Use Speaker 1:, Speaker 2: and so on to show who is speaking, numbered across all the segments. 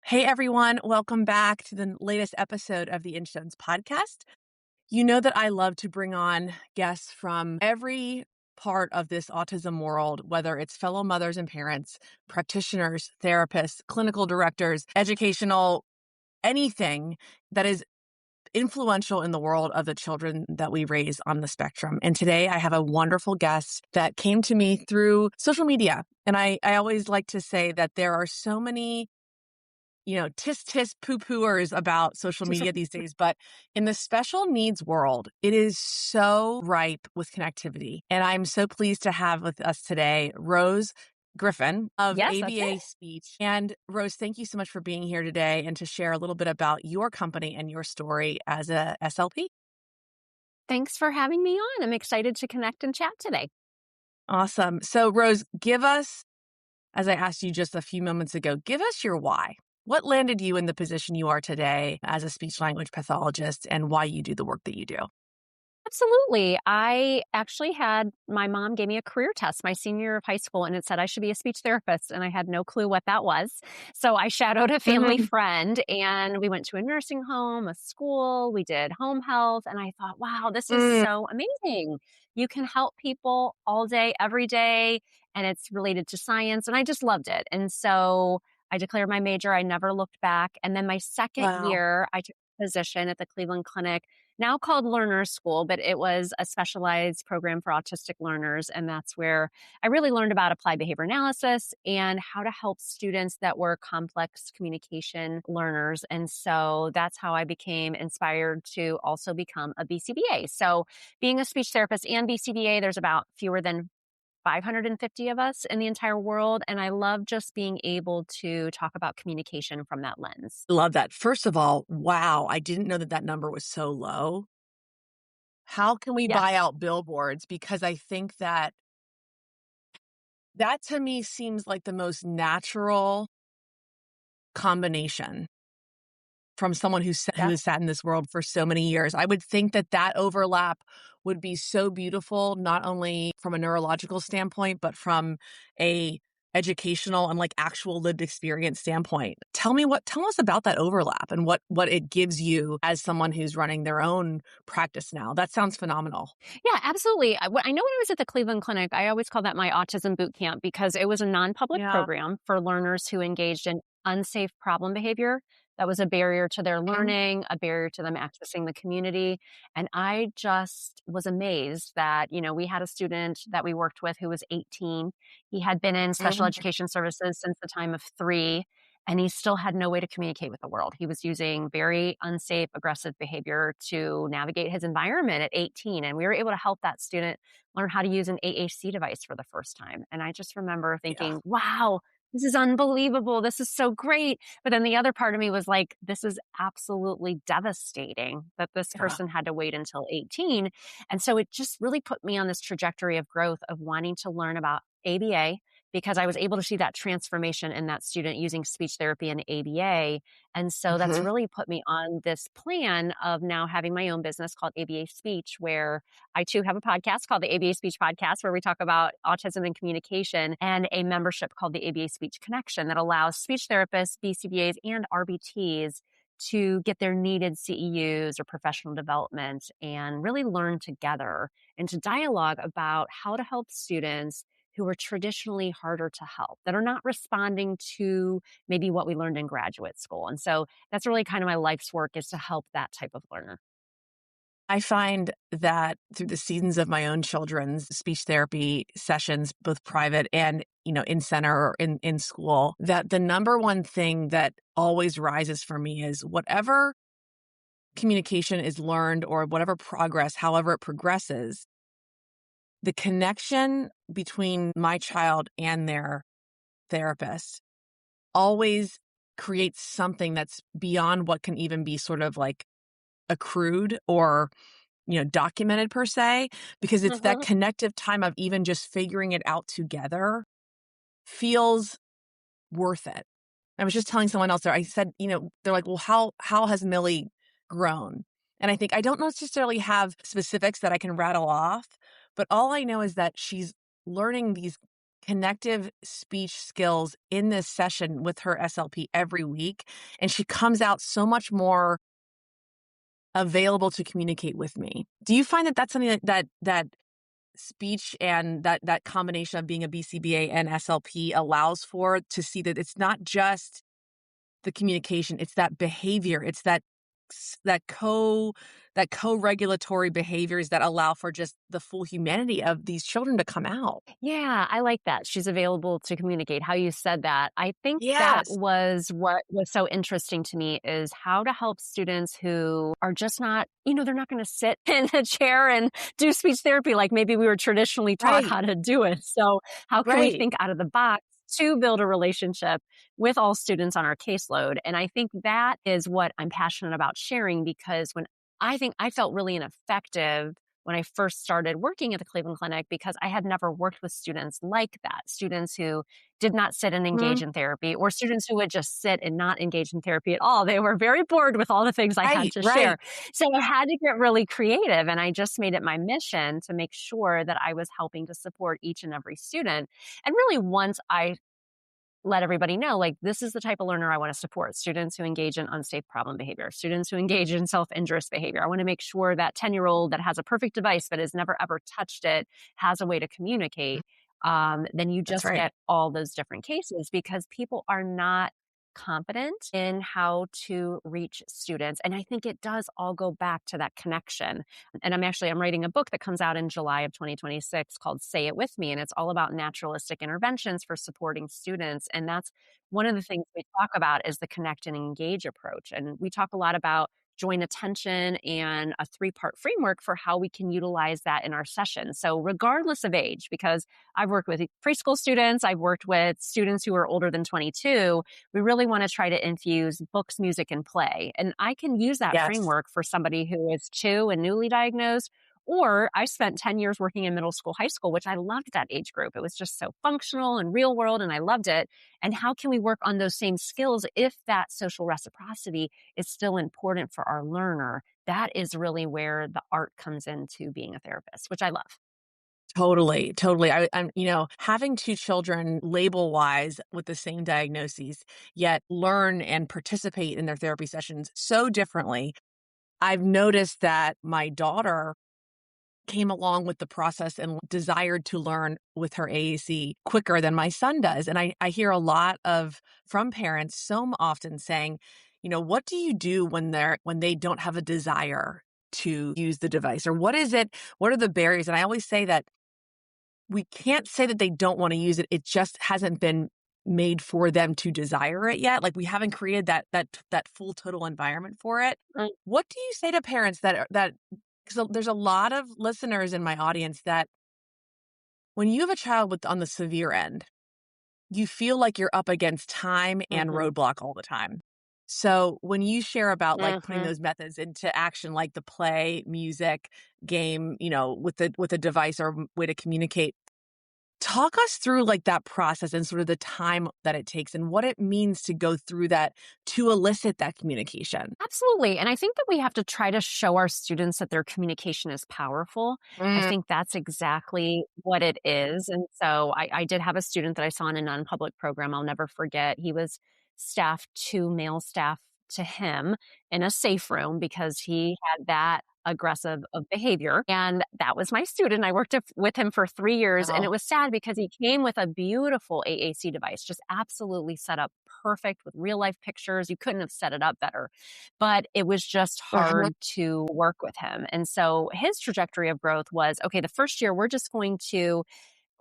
Speaker 1: Hey everyone, welcome back to the latest episode of the Instones podcast. You know that I love to bring on guests from every part of this autism world, whether it's fellow mothers and parents, practitioners, therapists, clinical directors, educational, anything that is influential in the world of the children that we raise on the spectrum. And today I have a wonderful guest that came to me through social media. And I always like to say that there are so many tisk poo-pooers about social media these days, but in the special needs world, it is so ripe with connectivity. And I'm so pleased to have with us today, Rose Griffin of
Speaker 2: Yes, that's
Speaker 1: ABA
Speaker 2: it.
Speaker 1: Speech. And Rose, thank you so much for being here today and to share a little bit about your company and your story as a SLP.
Speaker 2: Thanks for having me on. I'm excited to connect and chat today.
Speaker 1: Awesome. So Rose, give us, as I asked you just a few moments ago, give us your why. What landed you in the position you are today as a speech language pathologist and why you do the work that you do?
Speaker 2: Absolutely. I actually had my mom gave me a career test my senior year of high school, and it said I should be a speech therapist, and I had no clue what that was. So I shadowed a family
Speaker 1: Mhm.
Speaker 2: friend, and we went to a nursing home, a school, we did home health, and I thought, wow, this is
Speaker 1: Mm.
Speaker 2: so amazing. You can help people all day, every day, and it's related to science, and I just loved it. And so I declared my major. I never looked back. And then my second
Speaker 1: Wow.
Speaker 2: year, I took a position at the Cleveland Clinic, now called Learner's School, but it was a specialized program for autistic learners. And that's where I really learned about applied behavior analysis and how to help students that were complex communication learners. And so that's how I became inspired to also become a BCBA. So being a speech therapist and BCBA, there's about fewer than 550 of us in the entire world. And I love just being able to talk about communication from that lens.
Speaker 1: Love that. First of all, wow, I didn't know that that number was so low. How can we
Speaker 2: Yeah.
Speaker 1: buy out billboards? Because I think that that to me seems like the most natural combination from someone who
Speaker 2: Yeah.
Speaker 1: has sat in this world for so many years. I would think that that overlap would be so beautiful, not only from a neurological standpoint, but from a educational and like actual lived experience standpoint. Tell us about that overlap and what it gives you as someone who's running their own practice now. That sounds phenomenal.
Speaker 2: Yeah, absolutely. I know when I was at the Cleveland Clinic, I always call that my autism boot camp because it was a non-public
Speaker 1: Yeah.
Speaker 2: program for learners who engaged in unsafe problem behavior. That was a barrier to their
Speaker 1: Mhm.
Speaker 2: learning, a barrier to them accessing the community. And I just was amazed that, we had a student that we worked with who was 18. He had been in special
Speaker 1: Mhm.
Speaker 2: education services since the time of 3, and he still had no way to communicate with the world. He was using very unsafe, aggressive behavior to navigate his environment at 18. And we were able to help that student learn how to use an AAC device for the first time. And I just remember
Speaker 1: Yeah.
Speaker 2: thinking, wow, this is unbelievable. This is so great. But then the other part of me was like, this is absolutely devastating that this
Speaker 1: Yeah.
Speaker 2: person had to wait until 18. And so it just really put me on this trajectory of growth of wanting to learn about ABA, because I was able to see that transformation in that student using speech therapy and ABA. And so that's
Speaker 1: Mhm.
Speaker 2: really put me on this plan of now having my own business called ABA Speech, where I too have a podcast called the ABA Speech Podcast, where we talk about autism and communication, and a membership called the ABA Speech Connection that allows speech therapists, BCBAs, and RBTs to get their needed CEUs or professional development and really learn together and to dialogue about how to help students who are traditionally harder to help, that are not responding to maybe what we learned in graduate school. And so that's really kind of my life's work, is to help that type of learner.
Speaker 1: I find that through the seasons of my own children's speech therapy sessions, both private and, in center or in school, that the number one thing that always rises for me is whatever communication is learned or whatever progress, however it progresses, the connection between my child and their therapist always creates something that's beyond what can even be sort of like accrued or documented per se, because it's that
Speaker 2: Mhm.
Speaker 1: connective time of even just figuring it out together feels worth it. I was just telling someone else there, I said, they're like, well, how has Millie grown? And I think I don't necessarily have specifics that I can rattle off, but all I know is that she's learning these connective speech skills in this session with her SLP every week, and she comes out so much more available to communicate with me. Do you find that that's something that speech and that combination of being a BCBA and SLP allows for, to see that it's not just the communication, it's that behavior, it's that co-regulatory behaviors that allow for just the full humanity of these children to come out?
Speaker 2: Yeah, I like that. She's available to communicate. How you said that. I think that
Speaker 1: Yes.
Speaker 2: was what was so interesting to me is how to help students who are just not, they're not going to sit in a chair and do speech therapy like maybe we were traditionally taught
Speaker 1: Right,
Speaker 2: how to do it. So, how can we
Speaker 1: right.
Speaker 2: think out of the box to build a relationship with all students on our caseload? And I think that is what I'm passionate about sharing because when I think I felt really ineffective when I first started working at the Cleveland Clinic because I had never worked with students like that, students who did not sit and engage
Speaker 1: Mhm.
Speaker 2: in therapy or students who would just sit and not engage in therapy at all. They were very bored with all the things I had
Speaker 1: Right,
Speaker 2: to share.
Speaker 1: right.
Speaker 2: So I had to get really creative and I just made it my mission to make sure that I was helping to support each and every student. And really once I let everybody know, like, this is the type of learner I want to support. Students who engage in unsafe problem behavior, students who engage in self-injurious behavior. I want to make sure that 10-year-old that has a perfect device but has never ever touched it has a way to communicate. Then you
Speaker 1: That's
Speaker 2: just
Speaker 1: right.
Speaker 2: get all those different cases because people are not confident in how to reach students. And I think it does all go back to that connection. And I'm writing a book that comes out in July of 2026 called Say It With Me. And it's all about naturalistic interventions for supporting students. And that's one of the things we talk about is the connect and engage approach. And we talk a lot about joint attention and a 3-part framework for how we can utilize that in our sessions. So regardless of age, because I've worked with preschool students, I've worked with students who are older than 22, we really want to try to infuse books, music, and play. And I can use that
Speaker 1: Yes,
Speaker 2: framework for somebody who is 2 and newly diagnosed. Or I spent 10 years working in middle school, high school, which I loved that age group. It was just so functional and real world, and I loved it. And how can we work on those same skills if that social reciprocity is still important for our learner? That is really where the art comes into being a therapist, which I love.
Speaker 1: totally, totally. I'm, having 2 children label-wise with the same diagnoses, yet learn and participate in their therapy sessions so differently. I've noticed that my daughter came along with the process and desired to learn with her AAC quicker than my son does. And I hear a lot from parents so often saying, what do you do when they don't have a desire to use the device? Or what is it? What are the barriers? And I always say that we can't say that they don't want to use it. It just hasn't been made for them to desire it yet. Like we haven't created that full total environment for it.
Speaker 2: Mm,
Speaker 1: What do you say to parents that because there's a lot of listeners in my audience that when you have a child with on the severe end, you feel like you're up against time and
Speaker 2: mhm,
Speaker 1: roadblock all the time. So when you share about like putting
Speaker 2: mhm.
Speaker 1: those methods into action, like the play, music, game, with the device or way to communicate, talk us through like that process and sort of the time that it takes and what it means to go through that to elicit that communication.
Speaker 2: Absolutely. And I think that we have to try to show our students that their communication is powerful. I
Speaker 1: Mm,
Speaker 2: think that's exactly what it is. And so I did have a student that I saw in a non public program. I'll never forget. He was staffed 2 male staff to him in a safe room because he had that aggressive of behavior. And that was my student. I worked with him for 3 years. And it
Speaker 1: oh,
Speaker 2: was sad because he came with a beautiful AAC device, just absolutely set up perfect with real life pictures. You couldn't have set it up better, but it was just
Speaker 1: uh-huh,
Speaker 2: hard to work with him. And so his trajectory of growth was okay, the first year, we're just going to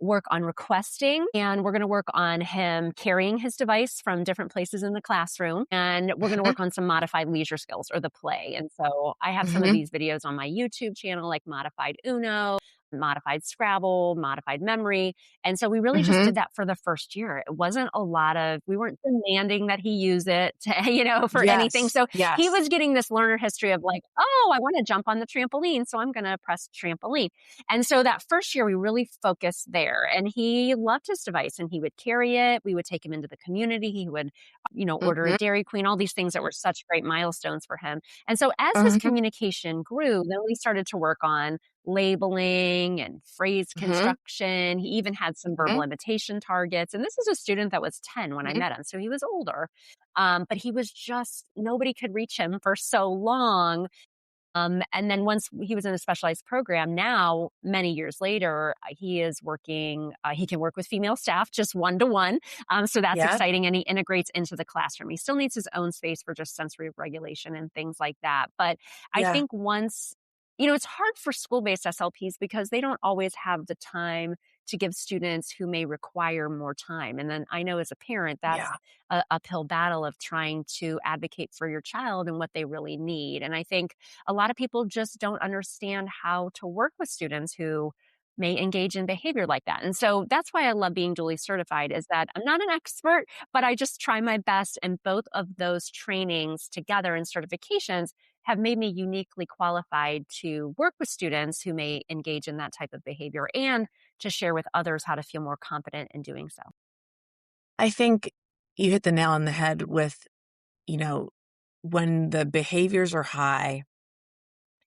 Speaker 2: work on requesting and we're going to work on him carrying his device from different places in the classroom. And we're going to
Speaker 1: mhm,
Speaker 2: work on some modified leisure skills or the play. And so I have some of
Speaker 1: mhm,
Speaker 2: these videos on my YouTube channel, like modified Uno, modified Scrabble, modified memory. And so we really just
Speaker 1: mhm.
Speaker 2: did that for the first year. It wasn't a lot of, we weren't demanding that he use it to, for anything.
Speaker 1: Yes,
Speaker 2: So he
Speaker 1: yes.
Speaker 2: was getting this learner history of like, oh, I want to jump on the trampoline. So I'm going to press trampoline. And so that first year, we really focused there. And he loved his device and he would carry it. We would take him into the community. He would, order a
Speaker 1: Mhm,
Speaker 2: Dairy Queen, all these things that were such great milestones for him. And so as his
Speaker 1: mhm,
Speaker 2: communication grew, then we started to work on labeling and phrase
Speaker 1: Mhm,
Speaker 2: construction. He even had some verbal
Speaker 1: mhm,
Speaker 2: imitation targets. And this is a student that was 10 when I
Speaker 1: mhm.
Speaker 2: met him. So he was older. But he was just, nobody could reach him for so long. And then once he was in a specialized program, now many years later, he is working, he can work with female staff just one to one. So that's
Speaker 1: Yeah,
Speaker 2: exciting. And he integrates into the classroom. He still needs his own space for just sensory regulation and things like that. But I
Speaker 1: yeah,
Speaker 2: think once, it's hard for school based SLPs because they don't always have the time to give students who may require more time. And then I know as a parent, that's
Speaker 1: yeah.
Speaker 2: a uphill battle of trying to advocate for your child and what they really need. And I think a lot of people just don't understand how to work with students who may engage in behavior like that. And so that's why I love being dually certified is that I'm not an expert, but I just try my best. And both of those trainings together and certifications have made me uniquely qualified to work with students who may engage in that type of behavior and to share with others how to feel more confident in doing so.
Speaker 1: I think you hit the nail on the head with, you know, when the behaviors are high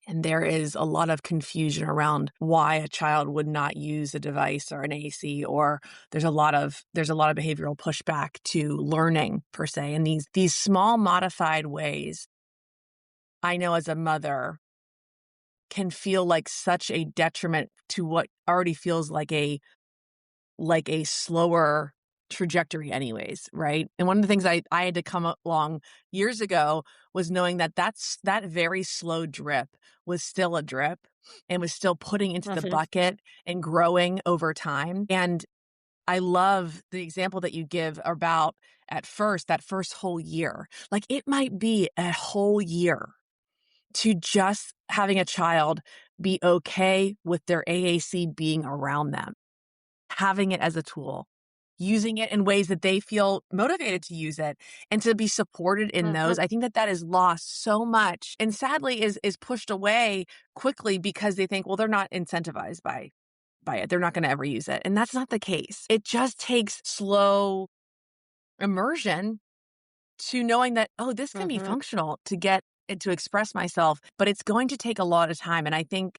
Speaker 1: and there is a lot of confusion around why a child would not use a device or an AAC, or there's a lot of behavioral pushback to learning per se. And these small modified ways, I know as a mother, can feel like such a detriment to what already feels like a slower trajectory anyways, right? And one of the things I had to come along years ago was knowing that that very slow drip was still a drip and was still putting into the
Speaker 2: Mhm.
Speaker 1: bucket and growing over time. And I love the example that you give about that first whole year. Like it might be a whole year to just having a child be okay with their AAC being around them, having it as a tool, using it in ways that they feel motivated to use it and to be supported in
Speaker 2: Mhm.
Speaker 1: those. I think that is lost so much and sadly is pushed away quickly because they think, well, they're not incentivized by it. They're not going to ever use it. And that's not the case. It just takes slow immersion to knowing that, oh, this can be
Speaker 2: Mhm.
Speaker 1: functional to get and to express myself, but it's going to take a lot of time. And I think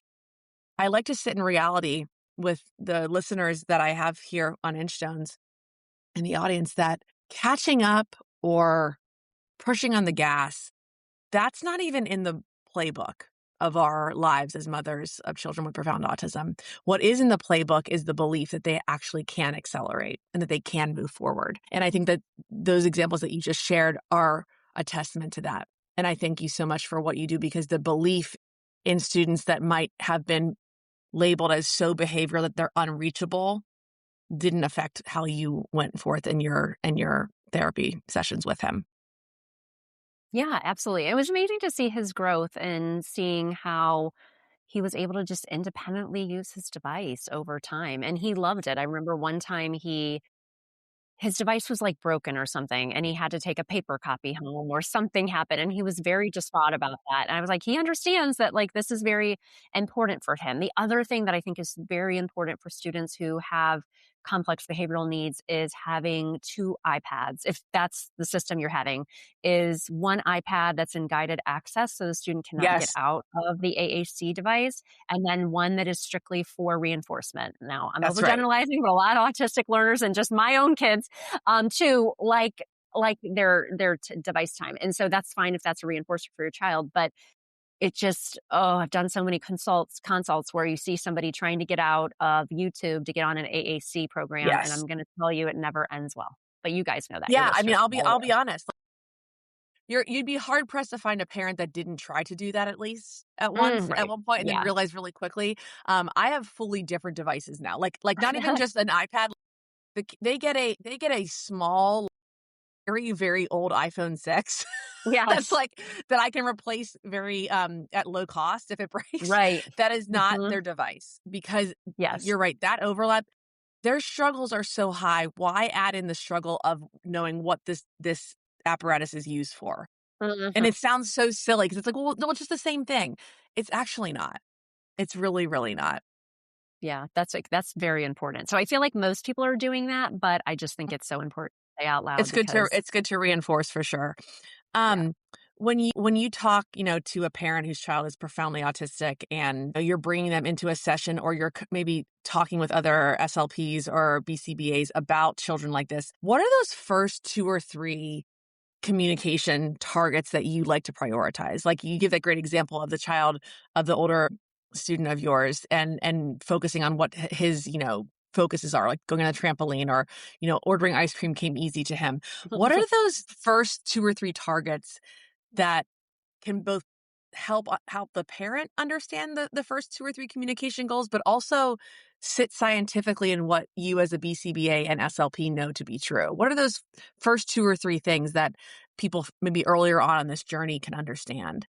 Speaker 1: I like to sit in reality with the listeners that I have here on Inchstones in the audience that catching up or pushing on the gas, that's not even in the playbook of our lives as mothers of children with profound autism. What is in the playbook is the belief that they actually can accelerate and that they can move forward. And I think that those examples that you just shared are a testament to that. And I thank you so much for what you do because the belief in students that might have been labeled as so behavioral that they're unreachable didn't affect how you went forth in your therapy sessions with him.
Speaker 2: Yeah, absolutely. It was amazing to see his growth and seeing how he was able to just independently use his device over time. And he loved it. I remember one time his device was, like, broken or something, and he had to take a paper copy home or something happened, and he was very distraught about that, and I was like, "He understands that, like, this is very important for him." The other thing that I think is very important for students who have complex behavioral needs is having 2 iPads, if that's the system you're having, is 1 iPad that's in guided access so the student cannot get
Speaker 1: Yes,
Speaker 2: out of the AAC device, and then one that is strictly for reinforcement. Now, I'm
Speaker 1: that's right.
Speaker 2: overgeneralizing, but a lot of autistic learners and just my own kids to like their device time. And so that's fine if that's a reinforcer for your child, but it just I've done so many consults where you see somebody trying to get out of YouTube to get on an AAC program, and
Speaker 1: Yes.
Speaker 2: I'm going to tell you it never ends well. But you guys know that, your
Speaker 1: Yeah, I mean,
Speaker 2: listeners
Speaker 1: I'll
Speaker 2: are
Speaker 1: be
Speaker 2: well
Speaker 1: I'll
Speaker 2: aware.
Speaker 1: be honest. You'd be hard pressed to find a parent that didn't try to do that at least at
Speaker 2: Right.
Speaker 1: one point and then
Speaker 2: Yeah.
Speaker 1: realize really quickly. I have fully different devices now. Like not even just an iPad. They get a small, very, very old iPhone 6 that's
Speaker 2: Yes.
Speaker 1: like that I can replace very at low cost if it breaks.
Speaker 2: Right.
Speaker 1: That is not
Speaker 2: Hmm.
Speaker 1: their device because
Speaker 2: Yes.
Speaker 1: you're right, that overlap, their struggles are so high. Why add in the struggle of knowing what this apparatus is used for? And
Speaker 2: Hmm.
Speaker 1: it sounds so silly because it's like, well, no, it's just the same thing. It's actually not. It's really, really not.
Speaker 2: Yeah, that's very important. So I feel like most people are doing that, but I just think it's so important to say out loud
Speaker 1: It's good to
Speaker 2: because
Speaker 1: it's good to reinforce for sure.
Speaker 2: yeah.
Speaker 1: Um, when you talk, to a parent whose child is profoundly autistic and you're bringing them into a session or you're maybe talking with other SLPs or BCBAs about children like this, what are those first two or three communication targets that you like to prioritize? Like you give that great example of the older student of yours and focusing on what his, focuses are, like going on a trampoline or, ordering ice cream came easy to him. What are those first two or three targets that can both help the parent understand the first two or three communication goals, but also sit scientifically in what you as a BCBA and SLP know to be true? What are those first two or three things that people maybe earlier on in this journey can understand?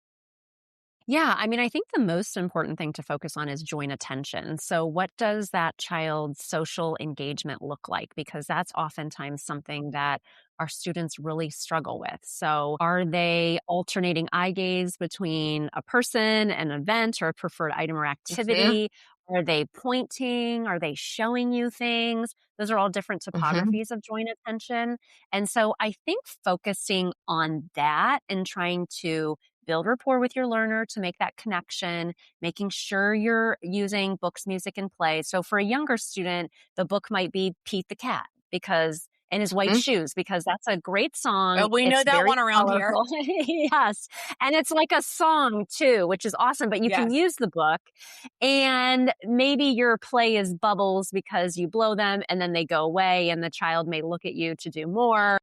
Speaker 2: Yeah, I mean, I think the most important thing to focus on is joint attention. So, what does that child's social engagement look like? Because that's oftentimes something that our students really struggle with. So, are they alternating eye gaze between a person, an event, or a preferred item or
Speaker 1: Hmm.
Speaker 2: activity? Are they pointing? Are they showing you things? Those are all different
Speaker 1: Hmm.
Speaker 2: topographies of joint attention. And so, I think focusing on that and trying to build rapport with your learner to make that connection, making sure you're using books, music, and play. So for a younger student, the book might be Pete the Cat because in his white
Speaker 1: Hmm.
Speaker 2: shoes, because that's a great song.
Speaker 1: We know
Speaker 2: It's
Speaker 1: that
Speaker 2: very
Speaker 1: one around here.
Speaker 2: colorful. Yes. And it's like a song too, which is awesome. But you can
Speaker 1: Yes.
Speaker 2: use the book and maybe your play is bubbles because you blow them and then they go away and the child may look at you to do more.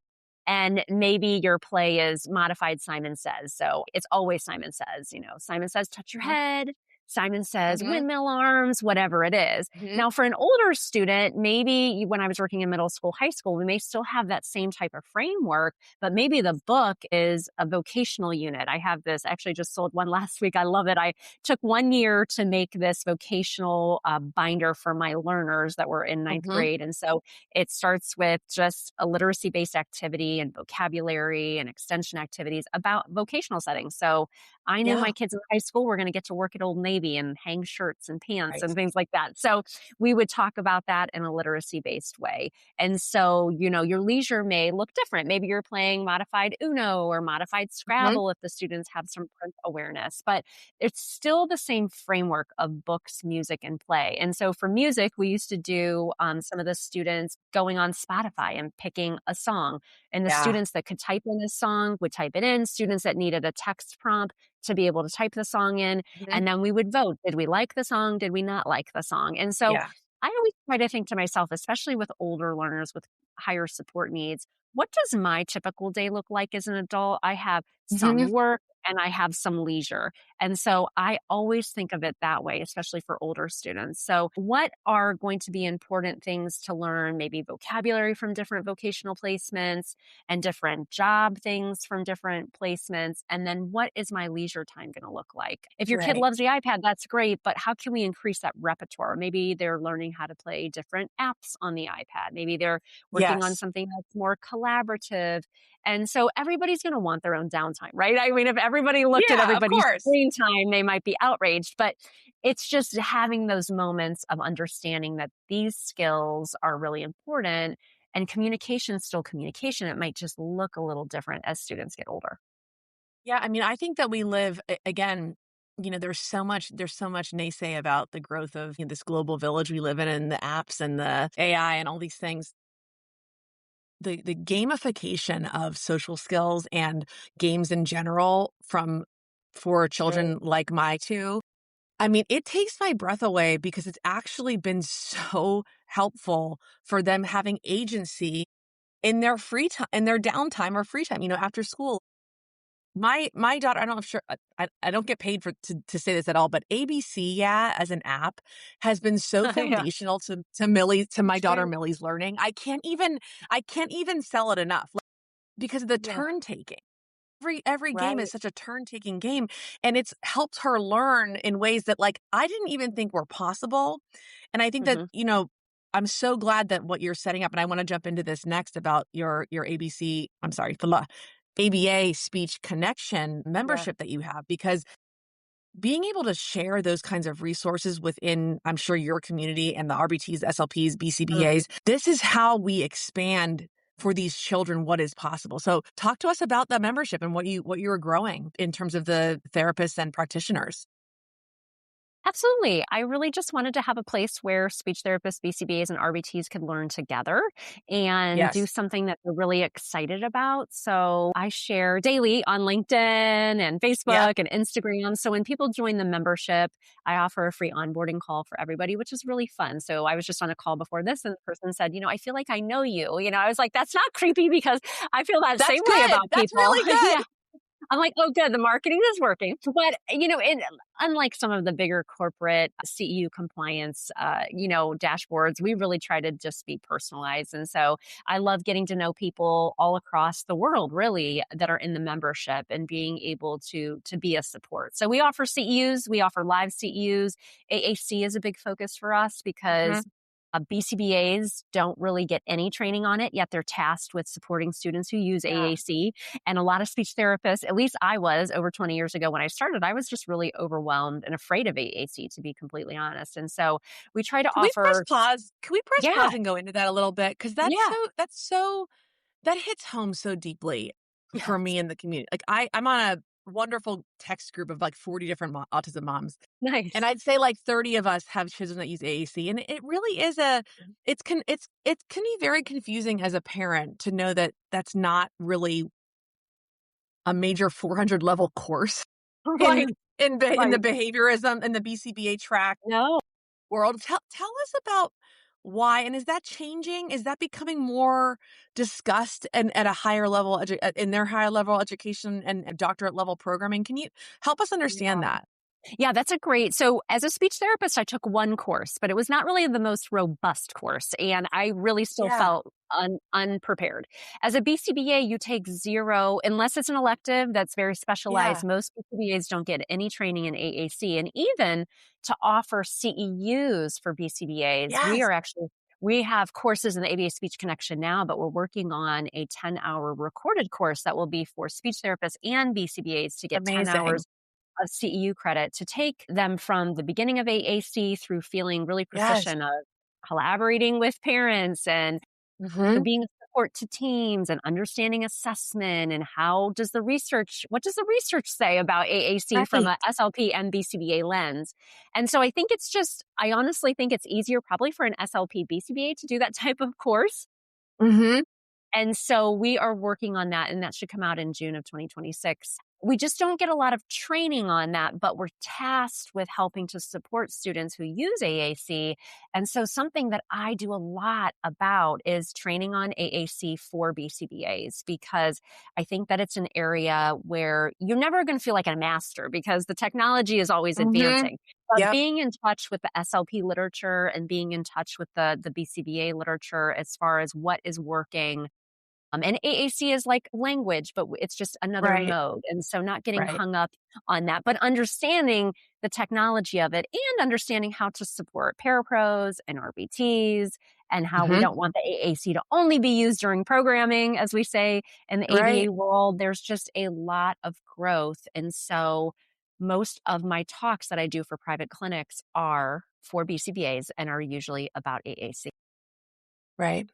Speaker 2: And maybe your play is modified Simon Says. So it's always Simon Says, Simon Says, touch your head. Simon Says,
Speaker 1: Hmm.
Speaker 2: windmill arms, whatever it is.
Speaker 1: Hmm.
Speaker 2: Now, for an older student, maybe when I was working in middle school, high school, we may still have that same type of framework, but maybe the book is a vocational unit. I have this, actually just sold one last week. I love it. I took 1 year to make this vocational binder for my learners that were in ninth
Speaker 1: Hmm.
Speaker 2: grade. And so it starts with just a literacy based activity and vocabulary and extension activities about vocational settings. So I knew my
Speaker 1: Yeah.
Speaker 2: kids in high school were going to get to work at Old Navy and hang shirts and pants
Speaker 1: Right.
Speaker 2: and things like that. So we would talk about that in a literacy based way. And so, your leisure may look different. Maybe you're playing modified Uno or modified
Speaker 1: Hmm.
Speaker 2: Scrabble if the students have some print awareness, but it's still the same framework of books, music, and play. And so for music, we used to do some of the students going on Spotify and picking a song. And the
Speaker 1: Yeah.
Speaker 2: students that could type in a song would type it in. Students that needed a text prompt to be able to type the song in.
Speaker 1: Hmm.
Speaker 2: And then we would vote. Did we like the song? Did we not like the song? And so
Speaker 1: Yeah.
Speaker 2: I always try to think to myself, especially with older learners with higher support needs, what does my typical day look like as an adult? I have some
Speaker 1: Hmm.
Speaker 2: work and I have some leisure. And so I always think of it that way, especially for older students. So, what are going to be important things to learn? Maybe vocabulary from different vocational placements and different job things from different placements. And then, what is my leisure time going to look like? If your kid
Speaker 1: Right.
Speaker 2: loves the iPad, that's great, but how can we increase that repertoire? Maybe they're learning how to play different apps on the iPad. Maybe they're working on
Speaker 1: Yes.
Speaker 2: something that's more collaborative. And so everybody's going to want their own downtime, right? I mean, if everybody looked at
Speaker 1: Yeah, of
Speaker 2: everybody's
Speaker 1: course.
Speaker 2: screen time, they might be outraged. But it's just having those moments of understanding that these skills are really important and communication is still communication. It might just look a little different as students get older.
Speaker 1: Yeah, I mean, I think that we live again, there's so much naysay about the growth of this global village we live in and the apps and the AI and all these things. The gamification of social skills and games in general for
Speaker 2: Mm.
Speaker 1: children like my two, I mean, it takes my breath away because it's actually been so helpful for them having agency in their free time, in their downtime or free time, after school. My daughter, I don't know if sure I don't get paid to say this at all, but ABC, yeah, as an app has been so
Speaker 2: Yeah,
Speaker 1: foundational to my
Speaker 2: it's
Speaker 1: daughter
Speaker 2: true.
Speaker 1: Millie's learning. I can't even sell it enough, like, because of the
Speaker 2: Yeah.
Speaker 1: turn taking. Every game is
Speaker 2: Right.
Speaker 1: such a turn taking game, and it's helped her learn in ways that, like, I didn't even think were possible. And I think that,
Speaker 2: Hmm.
Speaker 1: I'm so glad that what you're setting up, and I want to jump into this next about your ABC, I'm sorry, the ABA speech connection
Speaker 2: Yeah.
Speaker 1: membership that you have, because being able to share those kinds of resources within, I'm sure, your community and the RBTs, SLPs,
Speaker 2: Mhm.
Speaker 1: BCBAs, this is how we expand for these children what is possible. So talk to us about the membership and what you were growing in terms of the therapists and practitioners.
Speaker 2: Absolutely. I really just wanted to have a place where speech therapists, BCBAs, and RBTs could learn together and do
Speaker 1: Yes.
Speaker 2: something that they're really excited about. So I share daily on LinkedIn and
Speaker 1: Yep.
Speaker 2: Facebook and Instagram. So when people join the membership, I offer a free onboarding call for everybody, which is really fun. So I was just on a call before this, and the person said, I feel like I know you. I was like, that's not creepy because I feel that
Speaker 1: That's
Speaker 2: same way
Speaker 1: good.
Speaker 2: about
Speaker 1: That's
Speaker 2: people.
Speaker 1: really
Speaker 2: Yeah.
Speaker 1: good.
Speaker 2: I'm like, "Oh, good, the marketing is working." But, unlike some of the bigger corporate CEU compliance, dashboards, we really try to just be personalized. And so I love getting to know people all across the world, really, that are in the membership and being able to be a support. So we offer CEUs, we offer live CEUs. AAC is a big focus for us
Speaker 1: Mhm.
Speaker 2: because BCBAs don't really get any training on it, yet they're tasked with supporting students who use
Speaker 1: Yeah.
Speaker 2: AAC. And a lot of speech therapists, at least I was over 20 years ago when I started, I was just really overwhelmed and afraid of AAC, to be completely honest. And so we try to
Speaker 1: Can we press
Speaker 2: offer,
Speaker 1: pause? Can we press
Speaker 2: yeah,
Speaker 1: pause and go into that a little bit? Because
Speaker 2: yeah,
Speaker 1: that hits home so deeply for
Speaker 2: yes,
Speaker 1: me in the community. Like I'm on a wonderful text group of like 40 different autism moms. And
Speaker 2: nice.
Speaker 1: I'd say like 30 of us have children that use AAC. And it really is it can be very confusing as a parent to know that that's not really a major 400 level course
Speaker 2: Right,
Speaker 1: in the
Speaker 2: right.
Speaker 1: behaviorism and the BCBA track
Speaker 2: No.
Speaker 1: world. Tell us about why, and is that changing? Is that becoming more discussed and at a higher level in their higher level education and doctorate level programming? Can you help us understand that?
Speaker 2: Yeah, that's a great. So, as a speech therapist, I took one course, but it was not really the most robust course. And I really still
Speaker 1: Yeah.
Speaker 2: felt unprepared. As a BCBA, you take zero, unless it's an elective that's very specialized.
Speaker 1: Yeah.
Speaker 2: Most BCBAs don't get any training in AAC. And even to offer CEUs for BCBAs,
Speaker 1: Yes.
Speaker 2: we have courses in the ABA Speech Connection now, but we're working on a 10-hour recorded course that will be for speech therapists and BCBAs to get 10
Speaker 1: Amazing.
Speaker 2: hours of CEU credit to take them from the beginning of AAC through feeling really
Speaker 1: Yes.
Speaker 2: proficient of collaborating with parents and
Speaker 1: Hmm.
Speaker 2: being a support to teams and understanding assessment and what does the research say about AAC from
Speaker 1: Right.
Speaker 2: a SLP and BCBA lens. And so I honestly think it's easier probably for an SLP BCBA to do that type of course.
Speaker 1: Hmm.
Speaker 2: And so we are working on that, and that should come out in June of 2026. We just don't get a lot of training on that, but we're tasked with helping to support students who use AAC. And so something that I do a lot about is training on AAC for BCBAs, because I think that it's an area where you're never going to feel like a master because the technology is always
Speaker 1: Hmm.
Speaker 2: advancing. But
Speaker 1: Yep.
Speaker 2: being in touch with the SLP literature and being in touch with the BCBA literature as far as what is working, and AAC is like language, but it's just another
Speaker 1: Right.
Speaker 2: mode. And so not getting
Speaker 1: Right.
Speaker 2: hung up on that, but understanding the technology of it and understanding how to support parapros and RBTs and how we
Speaker 1: Hmm.
Speaker 2: don't want the AAC to only be used during programming, as we say in the
Speaker 1: Right.
Speaker 2: ABA world. There's just a lot of growth. And so most of my talks that I do for private clinics are for BCBAs and are usually about AAC.
Speaker 1: Right.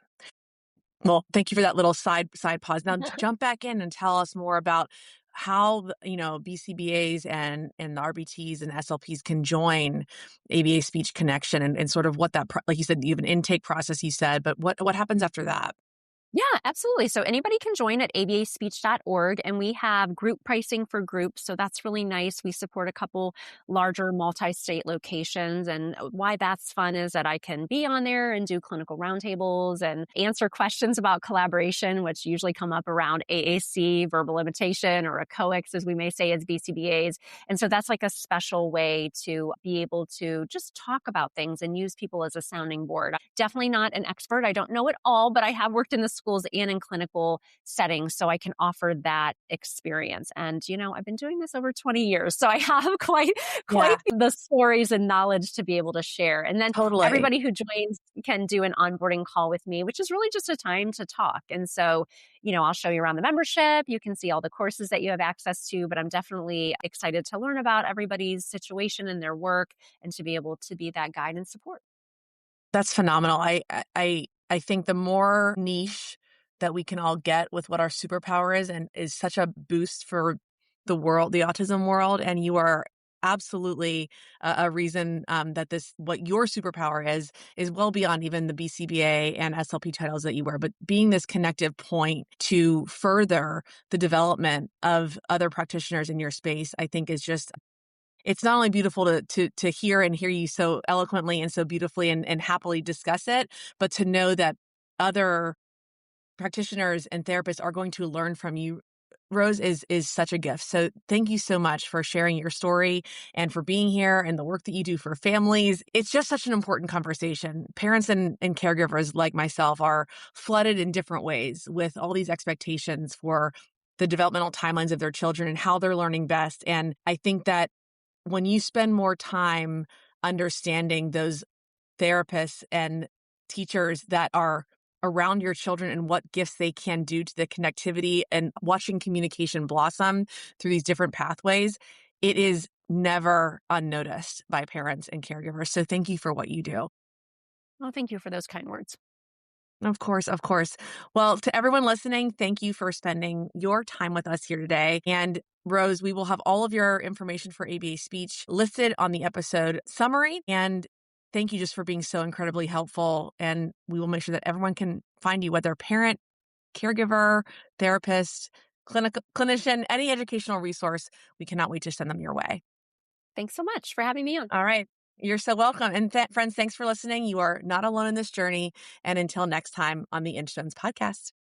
Speaker 1: Well, thank you for that little side pause. Now jump back in and tell us more about how BCBAs and the RBTs and SLPs can join ABA Speech Connection and sort of what like you said, you have an intake process. You said, but what happens after that?
Speaker 2: Yeah, absolutely. So anybody can join at abaspeech.org, and we have group pricing for groups. So that's really nice. We support a couple larger multi-state locations. And why that's fun is that I can be on there and do clinical roundtables and answer questions about collaboration, which usually come up around AAC, verbal imitation, or echoics, as we may say as BCBAs. And so that's like a special way to be able to just talk about things and use people as a sounding board. Definitely not an expert. I don't know it all, but I have worked in the schools and in clinical settings, so I can offer that experience. And, I've been doing this over 20 years, so I have quite
Speaker 1: Yeah,
Speaker 2: the stories and knowledge to be able to share. And then
Speaker 1: totally.
Speaker 2: everybody who joins can do an onboarding call with me, which is really just a time to talk. And so, I'll show you around the membership. You can see all the courses that you have access to, but I'm definitely excited to learn about everybody's situation and their work and to be able to be that guide and support.
Speaker 1: That's phenomenal. I think the more niche that we can all get with what our superpower is, and is such a boost for the world, the autism world. And you are absolutely a reason that what your superpower is well beyond even the BCBA and SLP titles that you wear, but being this connective point to further the development of other practitioners in your space, I think is just, it's not only beautiful to hear and hear you so eloquently and so beautifully and happily discuss it, but to know that other practitioners and therapists are going to learn from you, Rose, is such a gift. So thank you so much for sharing your story and for being here and the work that you do for families. It's just such an important conversation. Parents and caregivers like myself are flooded in different ways with all these expectations for the developmental timelines of their children and how they're learning best. And I think that when you spend more time understanding those therapists and teachers that are around your children and what gifts they can do to the connectivity and watching communication blossom through these different pathways, it is never unnoticed by parents and caregivers. So thank you for what you do.
Speaker 2: Well, thank you for those kind words.
Speaker 1: Of course, of course. Well, to everyone listening, thank you for spending your time with us here today. And Rose, we will have all of your information for ABA speech listed on the episode summary. And thank you just for being so incredibly helpful. And we will make sure that everyone can find you, whether parent, caregiver, therapist, clinician, any educational resource. We cannot wait to send them your way.
Speaker 2: Thanks so much for having me on.
Speaker 1: All right. You're so welcome. And friends, thanks for listening. You are not alone in this journey. And until next time on the Instones podcast.